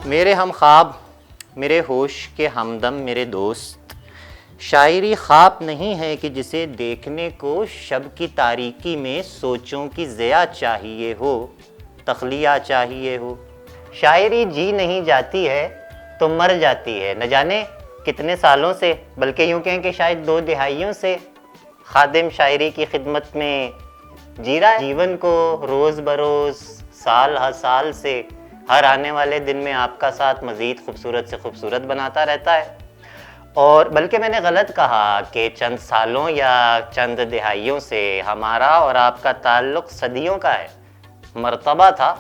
میرے ہم خواب، میرے ہوش کے ہمدم میرے دوست، شاعری خواب نہیں ہے کہ جسے دیکھنے کو شب کی تاریکی میں سوچوں کی ضیاء چاہیے ہو، تخلیہ چاہیے ہو۔ شاعری جی نہیں جاتی ہے تو مر جاتی ہے، نہ جانے کتنے سالوں سے، بلکہ یوں کہیں کہ شاید 2 دہائیوں سے خادم شاعری کی خدمت میں جی رہا ہے جیون کو، روز بروز، سال ہر سال سے، ہر آنے والے دن میں آپ کا ساتھ مزید خوبصورت سے خوبصورت بناتا رہتا ہے۔ اور بلکہ میں نے غلط کہا کہ چند سالوں یا چند دہائیوں سے، ہمارا اور آپ کا تعلق صدیوں کا ہے۔ مرتبہ تھا،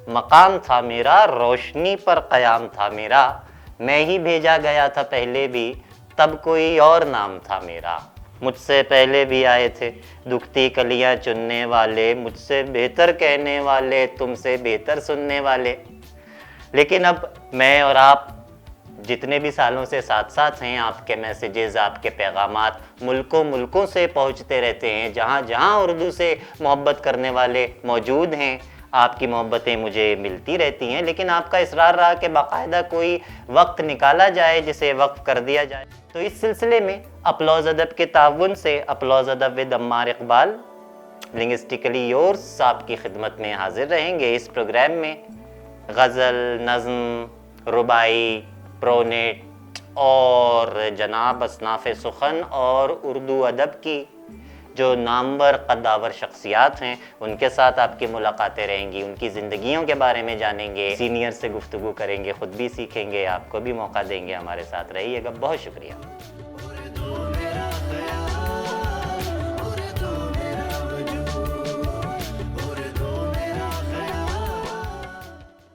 مقام تھا میرا، روشنی پر قیام تھا میرا، میں ہی بھیجا گیا تھا پہلے بھی، تب کوئی اور نام تھا میرا۔ مجھ سے پہلے بھی آئے تھے دکھتی کلیاں چننے والے، مجھ سے بہتر کہنے والے، تم سے بہتر سننے والے، لیکن اب میں اور آپ جتنے بھی سالوں سے ساتھ ساتھ ہیں، آپ کے میسیجز، آپ کے پیغامات ملکوں سے پہنچتے رہتے ہیں، جہاں جہاں اردو سے محبت کرنے والے موجود ہیں، آپ کی محبتیں مجھے ملتی رہتی ہیں، لیکن آپ کا اصرار رہا کہ باقاعدہ کوئی وقت نکالا جائے جسے وقف کر دیا جائے۔ تو اس سلسلے میں اپلوز ادب کے تعاون سے اپلوز ادب ود عمار اقبال لنگوسٹیکلی یورس آپ کی خدمت میں حاضر رہیں گے۔ اس پروگرام میں غزل، نظم، رباعی، پرونٹ اور جناب اصناف سخن اور اردو ادب کی جو نامور قداور شخصیات ہیں ان کے ساتھ آپ کی ملاقاتیں رہیں گی، ان کی زندگیوں کے بارے میں جانیں گے، سینئر سے گفتگو کریں گے، خود بھی سیکھیں گے، آپ کو بھی موقع دیں گے، ہمارے ساتھ رہیے گا۔ بہت شکریہ۔